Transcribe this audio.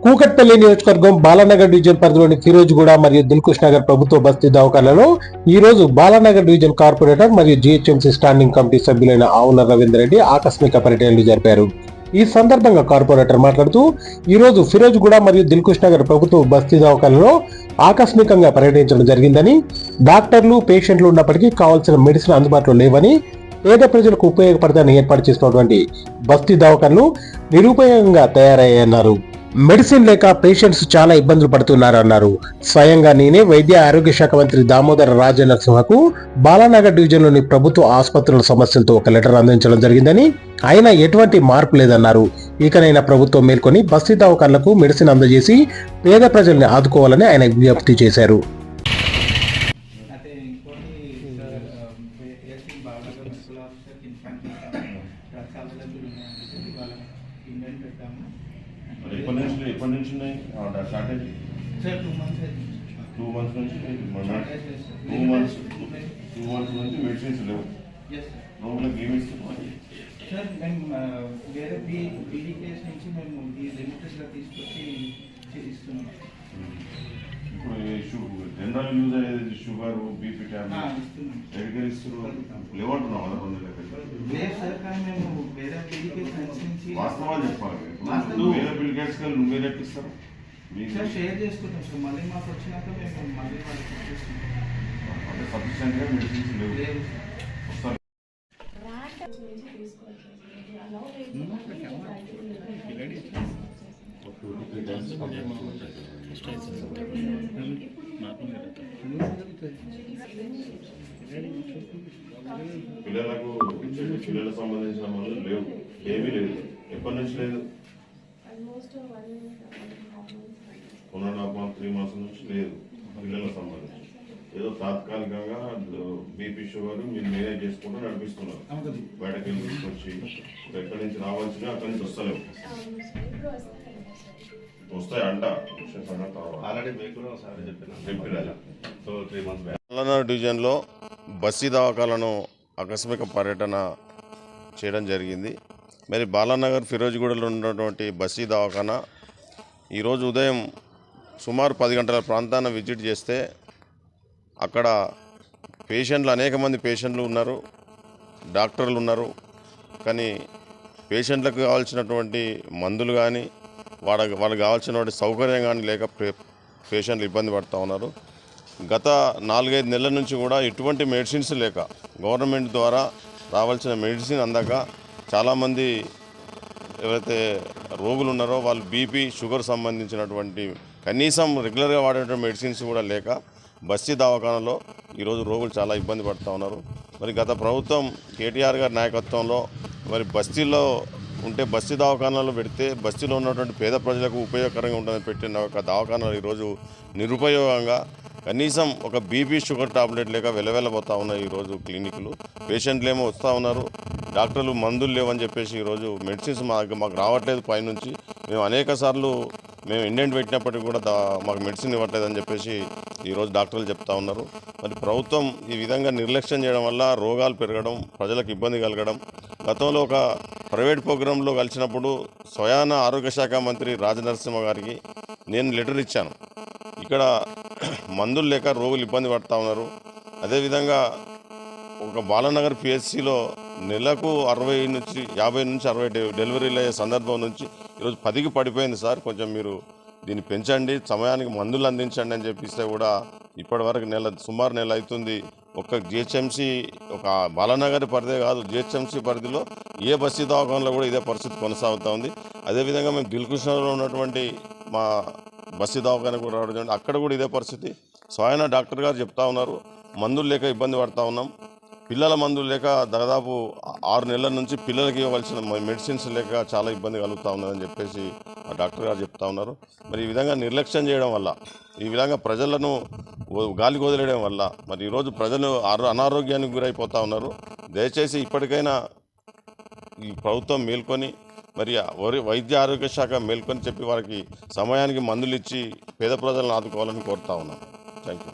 కూకట్పల్లి నియోజకవర్గం బాలానగర్ డివిజన్ పరిధిలోని ఫిరోజ్గూడ మరియు దిల్కుష్ నగర్ ప్రభుత్వ బస్తీ దవాఖానాలో ఈ రోజు బాలానగర్ డివిజన్ కార్పొరేటర్ మరియు జీహెచ్ఎంసీ స్టాండింగ్ కమిటీ సభ్యులైన ఆవుల రవీందర్ రెడ్డి ఆకస్మిక పర్యటనలు జరిపారు. ఈ సందర్భంగా కార్పొరేటర్ మాట్లాడుతూ ఈ రోజు ఫిరోజ్గూడ మరియు దిల్కుష్ నగర్ ప్రభుత్వ బస్తీ దవాఖానాలో ఆకస్మికంగా పర్యటించడం జరిగిందని, డాక్టర్లు పేషెంట్లు ఉన్నప్పటికీ కావాల్సిన మెడిసిన్ అందుబాటులో లేవని, పేద ప్రజలకు ఉపయోగపడతాన్ని ఏర్పాటు చేసినటువంటి బస్తీ దవాఖానాలు నిరుపయోగంగా తయారయ్యాయన్నారు. మెడిసిన్ లేక పేషెంట్స్ చాలా ఇబ్బందులు పడుతున్నారన్నారు. స్వయంగా నేనే వైద్య ఆరోగ్య శాఖ మంత్రి దామోదర రాజనరసింహకు బాలానగర్ డివిజన్లోని ప్రభుత్వ ఆసుపత్రుల సమస్యలతో ఒక లెటర్ అందించడం జరిగిందని, అయినా ఎటువంటి మార్పు లేదన్నారు. ఇకనైనా ప్రభుత్వం మేల్కొని బస్తీ దవాఖానాలకు మెడిసిన్ అందజేసి పేద ప్రజల్ని ఆదుకోవాలని ఆయన విజ్ఞప్తి చేశారు. ఎప్పటి నుంచి ఉన్నాయి షార్టేజ్? Sir 2 months. 2 months నుంచి 2 months నుంచి మెడిసిన్స్ లేవు. రోగులకు ఏమి ఇస్తున్నాం సార్? మేము వేరే బీడీ కేసు నుంచి మేము ఈ లిమిటెడ్గా తీసుకొచ్చి ఇస్తున్నాం. ఇప్పుడు జనరల్ యూజ్ అయ్యేది షుగర్, బీపీ టాబ్లెట్ ఎక్కడ ఇస్తున్నారు? లేవంటున్నాం కదా 2 నెలల లేదు సార్, కానీ మేము వేరే బీడీ కేసు నుంచి వాస్తవాలు చెప్పాలి. వేరే బిల్ కేసు కలిసి నువ్వు వేరే ఇస్తారు సార్, షేర్ చేసుకుంటాం సార్. మళ్ళీ మాకు వచ్చినాక మేము మళ్ళీ వాళ్ళకి అంటే సఫిషియెంట్గా మెడిసిన్స్ లేవు. వస్తారు పిల్లలకు పిల్లలకు సంబంధించిన మందులు లేవు, ఏమీ లేదు. ఎప్పటి నుంచి లేదు? 1.5-3 months నుంచి లేదు పిల్లలకు సంబంధించి. ఏదో తాత్కాలికంగా బీపీ షుగర్ మీరు మేనేజ్ చేసుకుంటూ నడిపిస్తున్నారు. బయటకు వెళ్ళి తీసుకొచ్చి ఎక్కడి నుంచి రావాల్సిన అక్కడి నుంచి వస్తలేవు. వస్తాయి అంట బాలానగర్ డివిజన్లో బస్తీ దవాఖానాను ఆకస్మిక పర్యటన చేయడం జరిగింది. మరి బాలానగర్ ఫిరోజ్గూడలో ఉన్నటువంటి బస్తీ దవాఖానా ఈరోజు ఉదయం సుమారు 10 గంటల ప్రాంతాన్ని విజిట్ చేస్తే అక్కడ పేషెంట్లు అనేక మంది పేషెంట్లు ఉన్నారు, డాక్టర్లు ఉన్నారు. కానీ పేషెంట్లకు కావాల్సినటువంటి మందులు కానీ వాళ్ళకి కావాల్సినటువంటి సౌకర్యం కానీ లేక పేషెంట్లు ఇబ్బంది పడుతూ ఉన్నారు. గత 4-5 నెలల నుంచి కూడా ఎటువంటి మెడిసిన్స్ లేక గవర్నమెంట్ ద్వారా రావాల్సిన మెడిసిన్ అందక చాలామంది ఎవరైతే రోగులు ఉన్నారో వాళ్ళు బీపీ షుగర్ సంబంధించినటువంటి కనీసం రెగ్యులర్గా వాడేటువంటి మెడిసిన్స్ కూడా లేక బస్తీ దవాఖానాలో ఈరోజు రోగులు చాలా ఇబ్బంది పడుతూ ఉన్నారు. మరి గత ప్రభుత్వం కేటీఆర్ గారి నాయకత్వంలో మరి బస్తీలో ఉంటే బస్తీ దవాఖానాలు పెడితే బస్తీలో ఉన్నటువంటి పేద ప్రజలకు ఉపయోగకరంగా ఉంటుందని పెట్టిన ఒక దవాఖానాలు ఈరోజు నిరుపయోగంగా కనీసం ఒక బీపీ షుగర్ టాబ్లెట్ లేక వెలవెళ్ళబోతూ ఉన్నాయి. ఈరోజు క్లినిక్లు పేషెంట్లు ఏమో వస్తూ ఉన్నారు, డాక్టర్లు మందులు లేవని చెప్పేసి ఈరోజు మెడిసిన్స్ మాకు రావట్లేదు పైనుంచి. మేము అనేక సార్లు మేము ఇండెంట్ పెట్టినప్పటికీ కూడా మాకు మెడిసిన్ ఇవ్వట్లేదని చెప్పేసి ఈరోజు డాక్టర్లు చెప్తా ఉన్నారు. మరి ప్రభుత్వం ఈ విధంగా నిర్లక్ష్యం చేయడం వల్ల రోగాలు పెరగడం, ప్రజలకు ఇబ్బంది కలగడం. గతంలో ఒక ప్రైవేట్ ప్రోగ్రాంలో కలిసినప్పుడు స్వయాన ఆరోగ్య శాఖ మంత్రి రాజనరసింహ గారికి నేను లెటర్ ఇచ్చాను. ఇక్కడ మందులు లేక రోగులు ఇబ్బంది పడుతూ ఉన్నారు. అదేవిధంగా ఒక బాలానగర్ పిహెచ్సిలో నెలకు 50 నుంచి 60 డెలివరీలు అయ్యే సందర్భం నుంచి ఈరోజు 10కి పడిపోయింది సార్. కొంచెం మీరు దీన్ని పెంచండి, సమయానికి మందులు అందించండి అని చెప్పిస్తే కూడా ఇప్పటి వరకు సుమారు నెల అవుతుంది. ఒక జిహెచ్ఎంసీ ఒక బాలానగర్ పరిధే కాదు, జిహెచ్ఎంసీ పరిధిలో ఏ బస్తీ దవాఖానలో కూడా ఇదే పరిస్థితి కొనసాగుతూ ఉంది. అదేవిధంగా మేము దిల్కుష్ నగర్లో ఉన్నటువంటి మా బస్తీ దవాఖాన కూడా రావడం, అక్కడ కూడా ఇదే పరిస్థితి. స్వయాన డాక్టర్ గారు చెప్తా ఉన్నారు, మందులు లేక ఇబ్బంది పడుతూ ఉన్నాం. పిల్లల మందులు లేక దాదాపు 6 నెలల నుంచి పిల్లలకి ఇవ్వాల్సిన మెడిసిన్స్ లేక చాలా ఇబ్బంది కలుగుతూ ఉన్నదని చెప్పేసి ఆ డాక్టర్ గారు చెప్తా ఉన్నారు. మరి ఈ విధంగా నిర్లక్ష్యం చేయడం వల్ల, ఈ విధంగా ప్రజలను గాలి వదిలేయడం వల్ల మరి ఈరోజు ప్రజలు అనారోగ్యానికి గురైపోతూ ఉన్నారు. దయచేసి ఇప్పటికైనా ఈ ప్రభుత్వం మేల్కొని మరి వైద్య ఆరోగ్య శాఖ మేల్కొని చెప్పి వారికి సమయానికి మందులు ఇచ్చి పేద ప్రజలను ఆదుకోవాలని కోరుతా ఉన్నాను. Thank you.